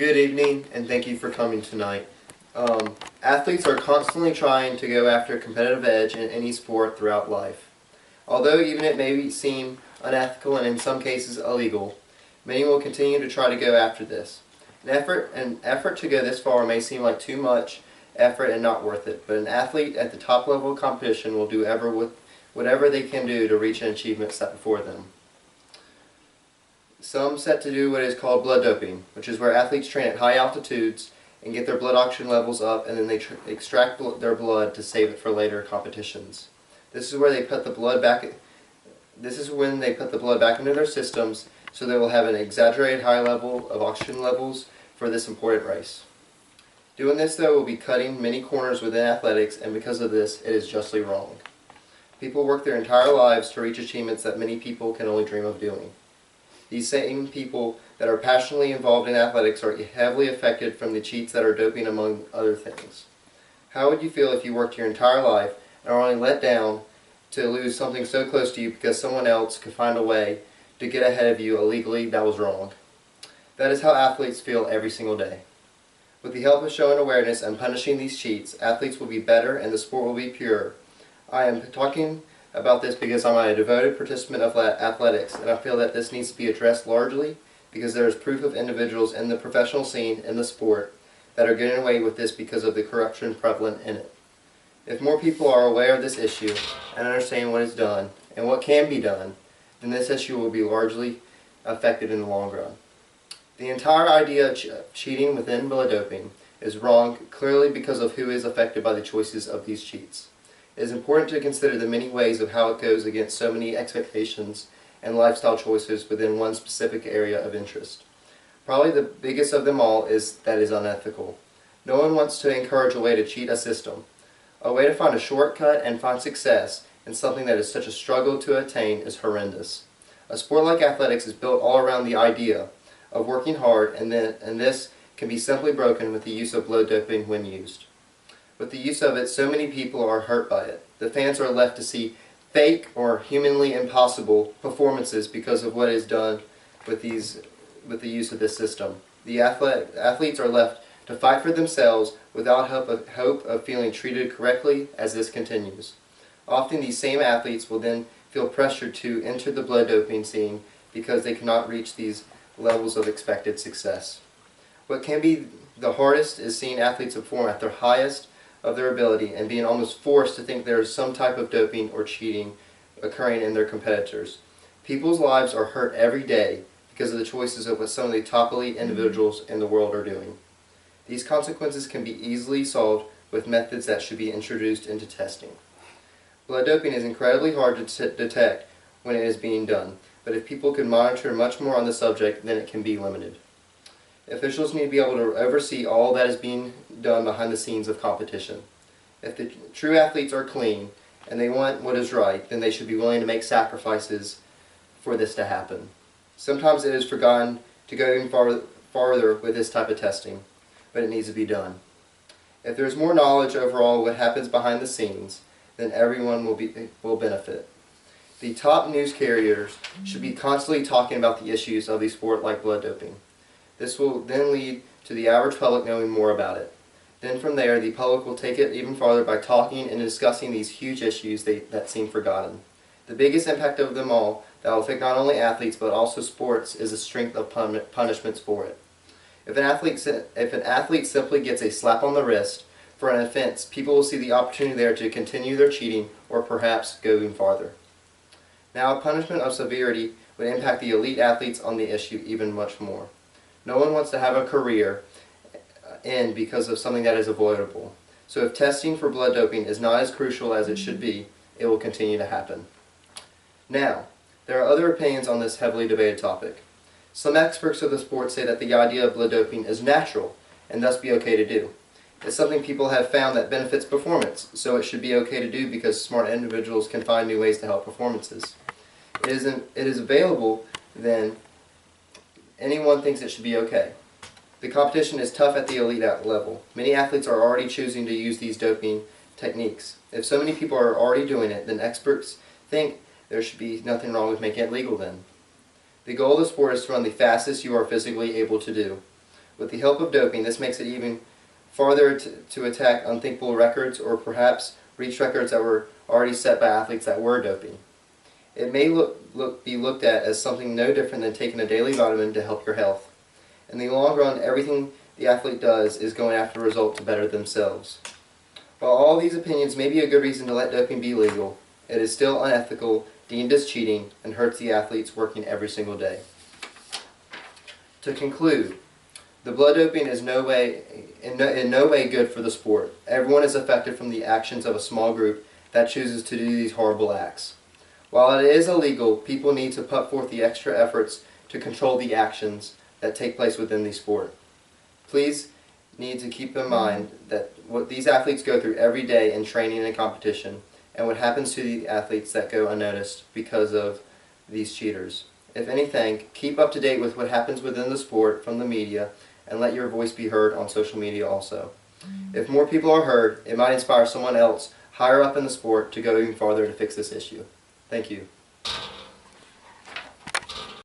Good evening, and thank you for coming tonight. Athletes are constantly trying to go after a competitive edge in any sport throughout life. Although even it may seem unethical and in some cases illegal, many will continue to try to go after this. An effort to go this far may seem like too much effort and not worth it, but an athlete at the top level of competition will do whatever they can do to reach an achievement set before them. Some set to do what is called blood doping, which is where athletes train at high altitudes and get their blood oxygen levels up, and then they extract their blood to save it for later competitions. This is where they put the blood back. This is when they put the blood back into their systems, so they will have an exaggerated high level of oxygen levels for this important race. Doing this, though, will be cutting many corners within athletics, and because of this, it is justly wrong. People work their entire lives to reach achievements that many people can only dream of doing. These same people that are passionately involved in athletics are heavily affected from the cheats that are doping, among other things. How would you feel if you worked your entire life and are only let down to lose something so close to you because someone else could find a way to get ahead of you illegally that was wrong? That is how athletes feel every single day. With the help of showing awareness and punishing these cheats, athletes will be better and the sport will be pure. I am talking about this because I'm a devoted participant of athletics, and I feel that this needs to be addressed largely because there is proof of individuals in the professional scene in the sport that are getting away with this because of the corruption prevalent in it. If more people are aware of this issue and understand what is done and what can be done, then this issue will be largely affected in the long run. The entire idea of cheating within blood doping is wrong, clearly because of who is affected by the choices of these cheats. It is important to consider the many ways of how it goes against so many expectations and lifestyle choices within one specific area of interest. Probably the biggest of them all is that it is unethical. No one wants to encourage a way to cheat a system. A way to find a shortcut and find success in something that is such a struggle to attain is horrendous. A sport like athletics is built all around the idea of working hard, and this can be simply broken with the use of blood doping when used. With the use of it, so many people are hurt by it. The fans are left to see fake or humanly impossible performances because of what is done with the use of this system. The athletes are left to fight for themselves without hope of feeling treated correctly as this continues. Often these same athletes will then feel pressured to enter the blood doping scene because they cannot reach these levels of expected success. What can be the hardest is seeing athletes perform at their highest of their ability and being almost forced to think there is some type of doping or cheating occurring in their competitors. People's lives are hurt every day because of the choices of what some of the top elite individuals in the world are doing. These consequences can be easily solved with methods that should be introduced into testing. Blood doping is incredibly hard to detect when it is being done, but if people could monitor much more on the subject, then it can be limited. Officials need to be able to oversee all that is being done behind the scenes of competition. If the true athletes are clean and they want what is right, then they should be willing to make sacrifices for this to happen. Sometimes it is forgotten to go even farther with this type of testing, but it needs to be done. If there is more knowledge overall of what happens behind the scenes, then everyone will benefit. The top news carriers should be constantly talking about the issues of the sport like blood doping. This will then lead to the average public knowing more about it. Then from there, the public will take it even farther by talking and discussing these huge issues that seem forgotten. The biggest impact of them all that will affect not only athletes but also sports is the strength of punishments for it. If an athlete simply gets a slap on the wrist for an offense, people will see the opportunity there to continue their cheating or perhaps go even farther. Now, a punishment of severity would impact the elite athletes on the issue even much more. No one wants to have a career end because of something that is avoidable. So if testing for blood doping is not as crucial as it should be, it will continue to happen. Now, there are other opinions on this heavily debated topic. Some experts of the sport say that the idea of blood doping is natural and thus be okay to do. It's something people have found that benefits performance, so it should be okay to do because smart individuals can find new ways to help performances. It is available, then anyone thinks it should be okay. The competition is tough at the elite level. Many athletes are already choosing to use these doping techniques. If so many people are already doing it, then experts think there should be nothing wrong with making it legal then. The goal of the sport is to run the fastest you are physically able to do. With the help of doping, this makes it even farther to attack unthinkable records, or perhaps reach records that were already set by athletes that were doping. It may be looked at as something no different than taking a daily vitamin to help your health. In the long run, everything the athlete does is going after a result to better themselves. While all these opinions may be a good reason to let doping be legal, it is still unethical, deemed as cheating, and hurts the athletes working every single day. To conclude, the blood doping is in no way good for the sport. Everyone is affected from the actions of a small group that chooses to do these horrible acts. While it is illegal, people need to put forth the extra efforts to control the actions that take place within the sport. Please need to keep in mind that what these athletes go through every day in training and competition, and what happens to the athletes that go unnoticed because of these cheaters. If anything, keep up to date with what happens within the sport from the media, and let your voice be heard on social media also. If more people are heard, it might inspire someone else higher up in the sport to go even farther to fix this issue. Thank you.